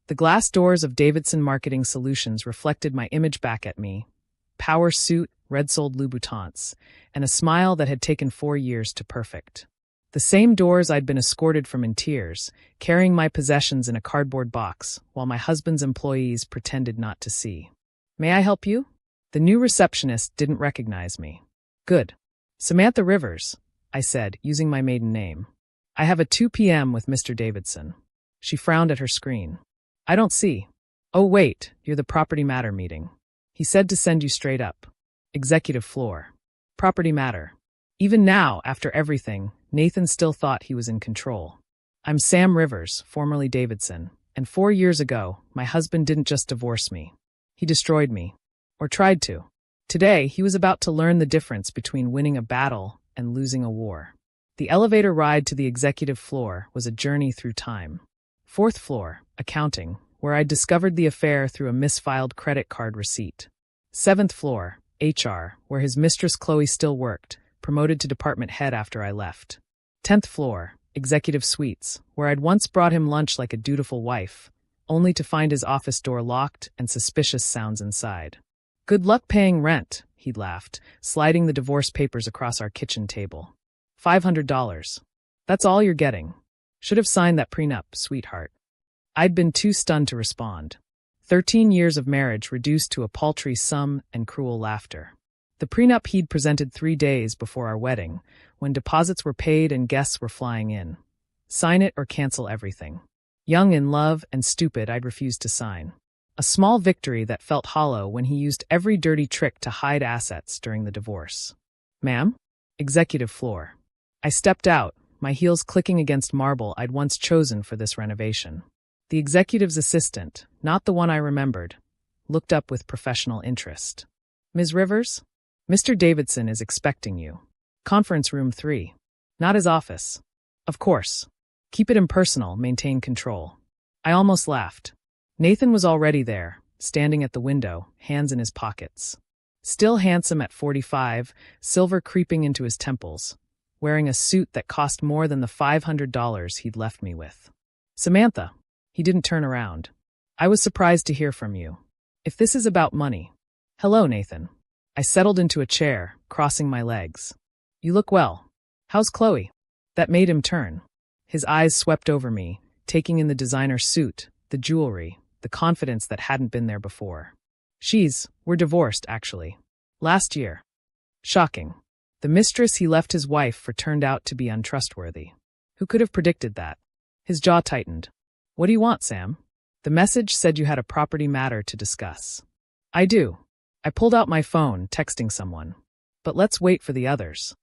The glass doors of Davidson Marketing Solutions reflected my image back at me. Power suit, red-soled Louboutins, and a smile that had taken 4 years to perfect. The same doors I'd been escorted from in tears, carrying my possessions in a cardboard box, while my husband's employees pretended not to see. "May I help you?" The new receptionist didn't recognize me. "Good. Samantha Rivers," I said, using my maiden name. "I have a 2 p.m. with Mr. Davidson." She frowned at her screen. "I don't see." "Oh wait, you're the property matter meeting. He said to send you straight up. Executive floor. Property matter." Even now, after everything, Nathan still thought he was in control. "I'm Sam Rivers, formerly Davidson, and 4 years ago, my husband didn't just divorce me. He destroyed me. Or tried to. Today, he was about to learn the difference between winning a battle and losing a war." The elevator ride to the executive floor was a journey through time. 4th floor, accounting, where I discovered the affair through a misfiled credit card receipt. 7th floor, HR, where his mistress Chloe still worked, promoted to department head after I left. 10th floor, executive suites, where I'd once brought him lunch like a dutiful wife, only to find his office door locked and suspicious sounds inside. "Good luck paying rent," he'd laughed, sliding the divorce papers across our kitchen table. $500. "That's all you're getting. Should have signed that prenup, sweetheart." I'd been too stunned to respond. 13 years of marriage reduced to a paltry sum and cruel laughter. The prenup he'd presented 3 days before our wedding, when deposits were paid and guests were flying in. Sign it or cancel everything. Young in love and stupid, I'd refused to sign. A small victory that felt hollow when he used every dirty trick to hide assets during the divorce. "Ma'am?" Executive floor. I stepped out, my heels clicking against marble I'd once chosen for this renovation. The executive's assistant, not the one I remembered, looked up with professional interest. "Ms. Rivers? Mr. Davidson is expecting you. Conference room 3. Not his office." "Of course. Keep it impersonal, maintain control." I almost laughed. Nathan was already there, standing at the window, hands in his pockets. Still handsome at 45, silver creeping into his temples, wearing a suit that cost more than the $500 he'd left me with. "Samantha." He didn't turn around. "I was surprised to hear from you. If this is about money." "Hello, Nathan." I settled into a chair, crossing my legs. "You look well. How's Chloe?" That made him turn. His eyes swept over me, taking in the designer suit, the jewelry, the confidence that hadn't been there before. We're divorced, actually. Last year." Shocking. The mistress he left his wife for turned out to be untrustworthy. Who could have predicted that? His jaw tightened. "What do you want, Sam?" "The message said you had a property matter to discuss." "I do." I pulled out my phone, texting someone. "But let's wait for the others."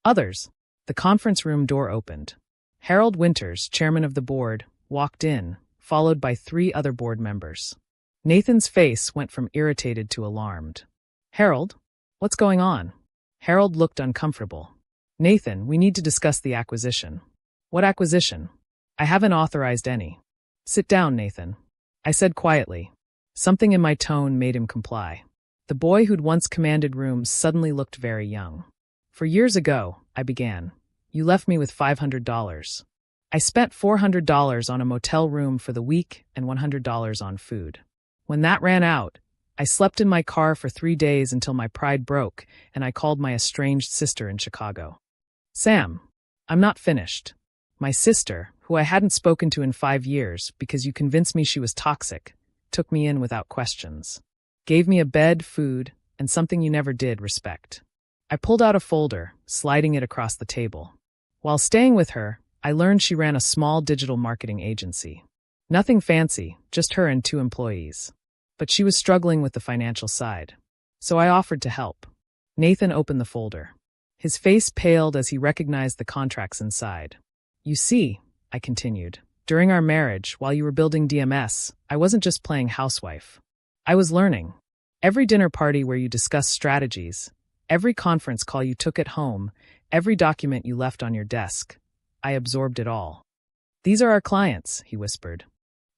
"Others?" The conference room door opened. Harold Winters, chairman of the board, walked in, followed by 3 other board members. Nathan's face went from irritated to alarmed. "Harold? What's going on?" Harold looked uncomfortable. "Nathan, we need to discuss the acquisition." "What acquisition?" "I haven't authorized any." "Sit down, Nathan," I said quietly. Something in my tone made him comply. The boy who'd once commanded rooms suddenly looked very young. "4 years ago," I began, "you left me with $500. I spent $400 on a motel room for the week and $100 on food. When that ran out, I slept in my car for 3 days until my pride broke and I called my estranged sister in Chicago." "Sam, I'm not finished. My sister, who I hadn't spoken to in 5 years because you convinced me she was toxic, took me in without questions. Gave me a bed, food, and something you never did, respect." I pulled out a folder, sliding it across the table. While staying with her, I learned she ran a small digital marketing agency. Nothing fancy, just her and 2 employees. But she was struggling with the financial side. So I offered to help. Nathan opened the folder. His face paled as he recognized the contracts inside. "You see," I continued, "during our marriage, while you were building DMS, I wasn't just playing housewife. I was learning. Every dinner party where you discussed strategies, every conference call you took at home, every document you left on your desk, I absorbed it all." "These are our clients," he whispered.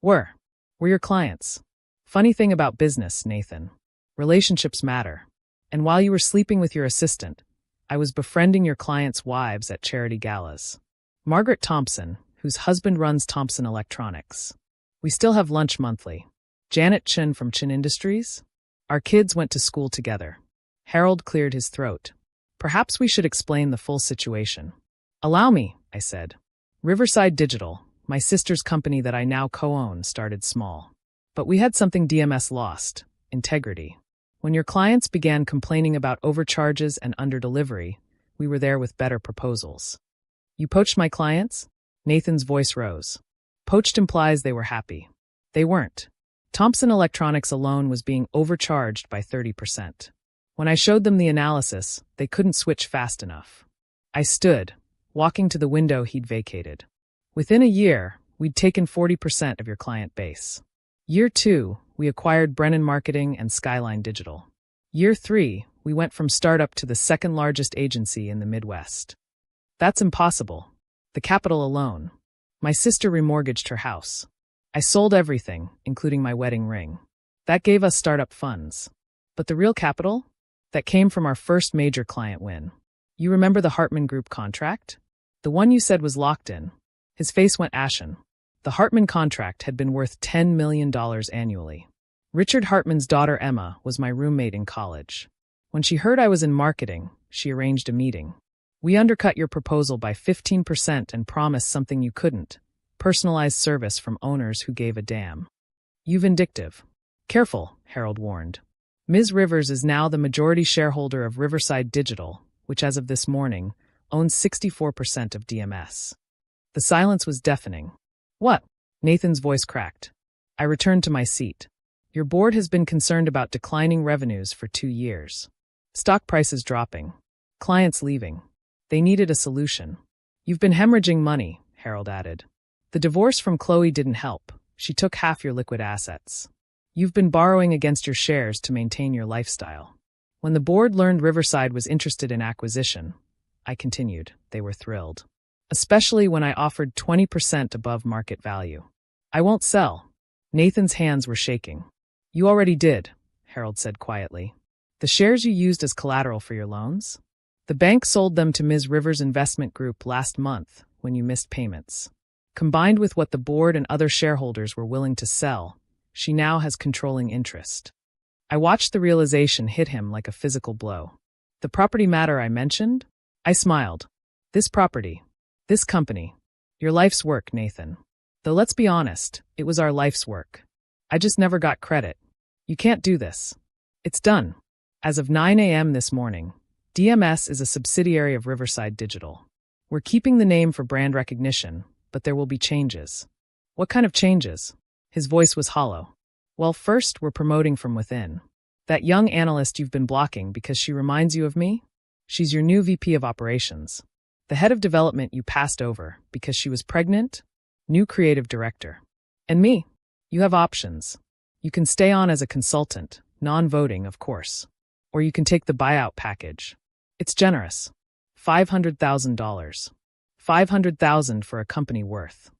We're your clients. Funny thing about business, Nathan. Relationships matter. And while you were sleeping with your assistant, I was befriending your clients' wives at charity galas. Margaret Thompson, whose husband runs Thompson Electronics. We still have lunch monthly. Janet Chin from Chin Industries? Our kids went to school together. Harold cleared his throat. Perhaps we should explain the full situation. Allow me, I said. Riverside Digital, my sister's company that I now co-own, started small. But we had something DMS lost: integrity. When your clients began complaining about overcharges and underdelivery, we were there with better proposals. You poached my clients? Nathan's voice rose. Poached implies they were happy. They weren't. Thompson Electronics alone was being overcharged by 30%. When I showed them the analysis, they couldn't switch fast enough. I stood, walking to the window he'd vacated. Within a year, we'd taken 40% of your client base. Year 2, we acquired Brennan Marketing and Skyline Digital. Year 3, we went from startup to the second largest agency in the Midwest. That's impossible. The capital alone. My sister remortgaged her house. I sold everything, including my wedding ring. That gave us startup funds. But the real capital? That came from our first major client win. You remember the Hartman Group contract? The one you said was locked in. His face went ashen. The Hartman contract had been worth $10 million annually. Richard Hartman's daughter Emma was my roommate in college. When she heard I was in marketing, she arranged a meeting. We undercut your proposal by 15% and promised something you couldn't: personalized service from owners who gave a damn. You vindictive. Careful, Harold warned. Ms. Rivers is now the majority shareholder of Riverside Digital, which as of this morning, owns 64% of DMS. The silence was deafening. What? Nathan's voice cracked. I returned to my seat. Your board has been concerned about declining revenues for 2 years. Stock prices dropping. Clients leaving. They needed a solution. You've been hemorrhaging money, Harold added. The divorce from Chloe didn't help. She took half your liquid assets. You've been borrowing against your shares to maintain your lifestyle. When the board learned Riverside was interested in acquisition, I continued, they were thrilled. Especially when I offered 20% above market value. I won't sell. Nathan's hands were shaking. You already did, Harold said quietly. The shares you used as collateral for your loans? The bank sold them to Ms. Rivers Investment Group last month when you missed payments. Combined with what the board and other shareholders were willing to sell, she now has controlling interest. I watched the realization hit him like a physical blow. The property matter I mentioned? I smiled. This property. This company. Your life's work, Nathan. Though let's be honest, it was our life's work. I just never got credit. You can't do this. It's done. As of 9 a.m. this morning, DMS is a subsidiary of Riverside Digital. We're keeping the name for brand recognition, but there will be changes. What kind of changes? His voice was hollow. Well, first, we're promoting from within. That young analyst you've been blocking because she reminds you of me? She's your new VP of Operations. The head of development you passed over because she was pregnant? New creative director. And me? You have options. You can stay on as a consultant, non-voting, of course. Or you can take the buyout package. It's generous. $500,000. $500,000 for a company worth.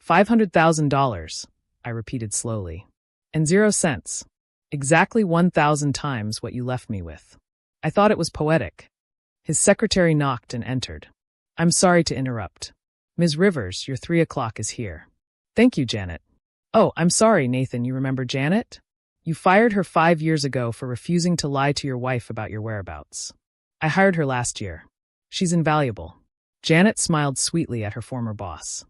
$500,000, I repeated slowly. And 0 cents. Exactly 1,000 times what you left me with. I thought it was poetic. His secretary knocked and entered. I'm sorry to interrupt. Ms. Rivers, your 3 o'clock is here. Thank you, Janet. Oh, I'm sorry, Nathan, you remember Janet? You fired her 5 years ago for refusing to lie to your wife about your whereabouts. I hired her last year. She's invaluable. Janet smiled sweetly at her former boss.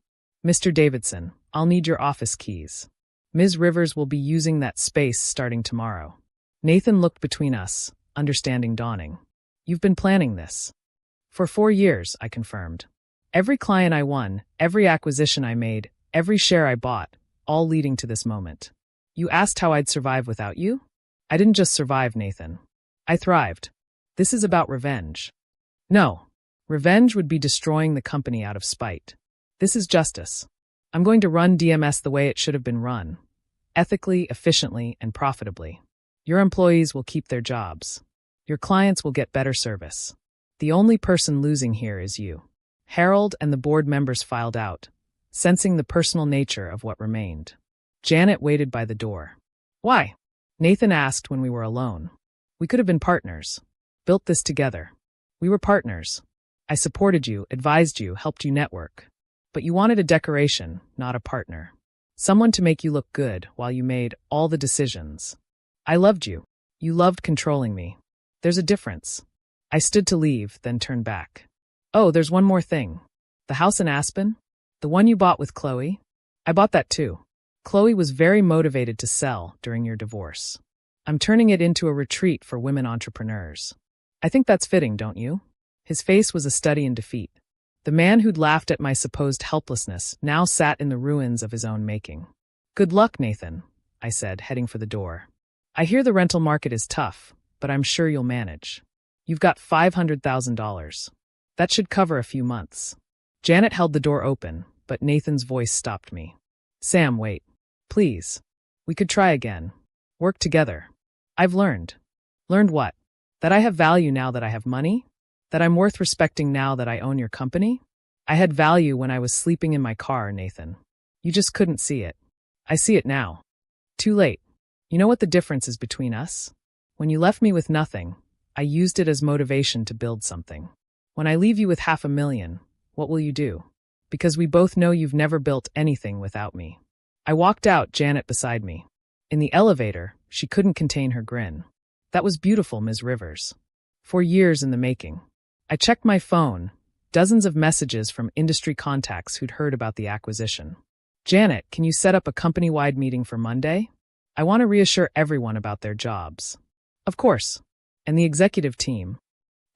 Mr. Davidson, I'll need your office keys. Ms. Rivers will be using that space starting tomorrow. Nathan looked between us, understanding dawning. You've been planning this. For 4 years, I confirmed. Every client I won, every acquisition I made, every share I bought, all leading to this moment. You asked how I'd survive without you? I didn't just survive, Nathan. I thrived. This is about revenge. No. Revenge would be destroying the company out of spite. This is justice. I'm going to run DMS the way it should have been run. Ethically, efficiently, and profitably. Your employees will keep their jobs. Your clients will get better service. The only person losing here is you. Harold and the board members filed out, sensing the personal nature of what remained. Janet waited by the door. Why? Nathan asked when we were alone. We could have been partners. Built this together. We were partners. I supported you, advised you, helped you network. But you wanted a decoration, not a partner. Someone to make you look good while you made all the decisions. I loved you. You loved controlling me. There's a difference. I stood to leave, then turned back. Oh, there's one more thing. The house in Aspen? The one you bought with Chloe? I bought that too. Chloe was very motivated to sell during your divorce. I'm turning it into a retreat for women entrepreneurs. I think that's fitting, don't you? His face was a study in defeat. The man who'd laughed at my supposed helplessness now sat in the ruins of his own making. Good luck, Nathan, I said, heading for the door. I hear the rental market is tough, but I'm sure you'll manage. You've got $500,000. That should cover a few months. Janet held the door open, but Nathan's voice stopped me. Sam, wait. Please. We could try again. Work together. I've learned. Learned what? That I have value now that I have money? That I'm worth respecting now that I own your company? I had value when I was sleeping in my car, Nathan. You just couldn't see it. I see it now. Too late. You know what the difference is between us? When you left me with nothing, I used it as motivation to build something. When I leave you with $500,000, what will you do? Because we both know you've never built anything without me. I walked out, Janet beside me. In the elevator, she couldn't contain her grin. That was beautiful, Ms. Rivers. 4 years in the making. I checked my phone, dozens of messages from industry contacts who'd heard about the acquisition. Janet, can you set up a company-wide meeting for Monday? I want to reassure everyone about their jobs. Of course. And the executive team.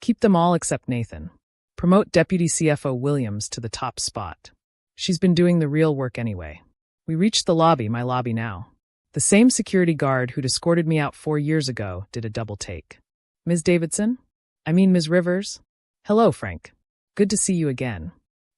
Keep them all except Nathan. Promote Deputy CFO Williams to the top spot. She's been doing the real work anyway. We reached the lobby, my lobby now. The same security guard who'd escorted me out 4 years ago did a double take. Ms. Davidson? I mean Ms. Rivers? Hello, Frank. Good to see you again.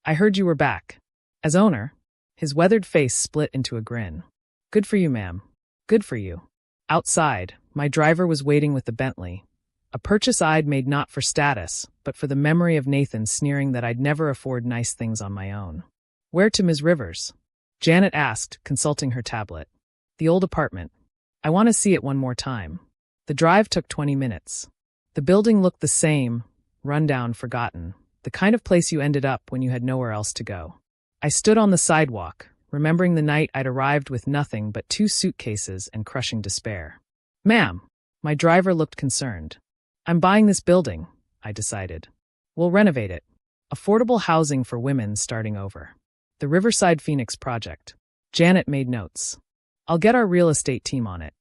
I heard you were back. As owner? His weathered face split into a grin. Good for you, ma'am. Good for you. Outside, my driver was waiting with the Bentley. A purchase I'd made not for status, but for the memory of Nathan sneering that I'd never afford nice things on my own. Where to, Ms. Rivers? Janet asked, consulting her tablet. The old apartment. I want to see it one more time. The drive took 20 minutes. The building looked the same, run-down, forgotten, the kind of place you ended up when you had nowhere else to go. I stood on the sidewalk, remembering the night I'd arrived with nothing but 2 suitcases and crushing despair. Ma'am, my driver looked concerned. I'm buying this building, I decided. We'll renovate it. Affordable housing for women starting over. The Riverside Phoenix project. Janet made notes. I'll get our real estate team on it.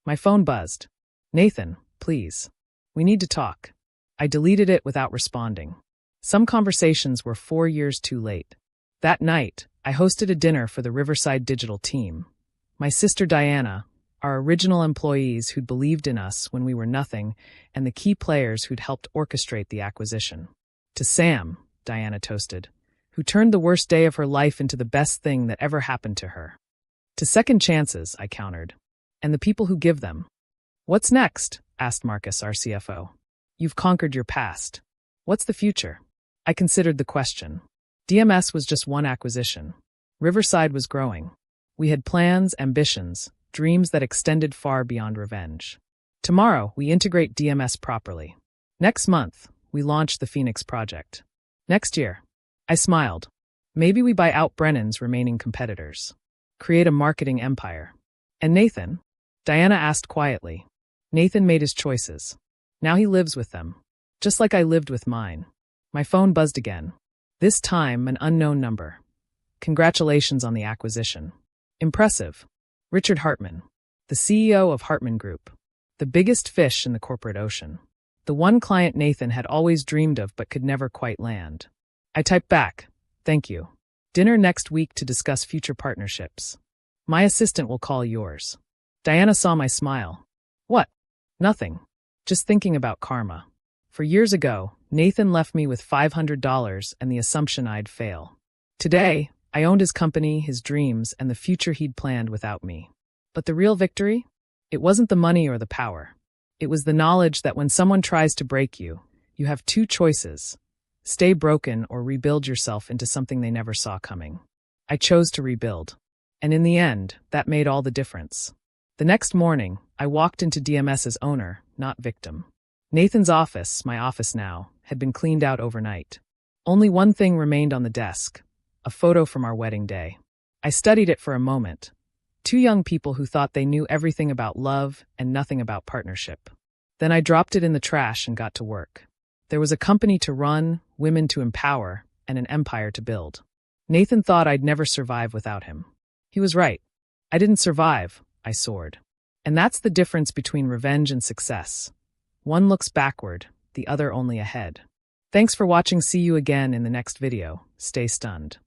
My phone buzzed. Nathan, please. We need to talk. I deleted it without responding. Some conversations were 4 years too late. That night, I hosted a dinner for the Riverside digital team. My sister Diana, our original employees who'd believed in us when we were nothing, and the key players who'd helped orchestrate the acquisition. To Sam, Diana toasted, who turned the worst day of her life into the best thing that ever happened to her. To second chances, I countered. And the people who give them. What's next? Asked Marcus, our CFO. You've conquered your past. What's the future? I considered the question. DMS was just one acquisition. Riverside was growing. We had plans, ambitions, dreams that extended far beyond revenge. Tomorrow, we integrate DMS properly. Next month, we launch the Phoenix project. Next year, I smiled. Maybe we buy out Brennan's remaining competitors. Create a marketing empire. And Nathan? Diana asked quietly. Nathan made his choices. Now he lives with them. Just like I lived with mine. My phone buzzed again. This time, an unknown number. Congratulations on the acquisition. Impressive. Richard Hartman, the CEO of Hartman Group. The biggest fish in the corporate ocean. The one client Nathan had always dreamed of but could never quite land. I typed back, thank you. Dinner next week to discuss future partnerships. My assistant will call yours. Diana saw my smile. What? Nothing. Just thinking about karma. For years ago, Nathan left me with $500 and the assumption I'd fail. Today, I owned his company, his dreams, and the future he'd planned without me. But the real victory? It wasn't the money or the power. It was the knowledge that when someone tries to break you, you have 2 choices. Stay broken or rebuild yourself into something they never saw coming. I chose to rebuild. And in the end, that made all the difference. The next morning, I walked into DMS's owner, not victim. Nathan's office, my office now, had been cleaned out overnight. Only one thing remained on the desk. A photo from our wedding day. I studied it for a moment. Two young people who thought they knew everything about love and nothing about partnership. Then I dropped it in the trash and got to work. There was a company to run, women to empower, and an empire to build. Nathan thought I'd never survive without him. He was right. I didn't survive, I soared. And that's the difference between revenge and success. One looks backward, the other only ahead. Thanks for watching. See you again in the next video. Stay stunned.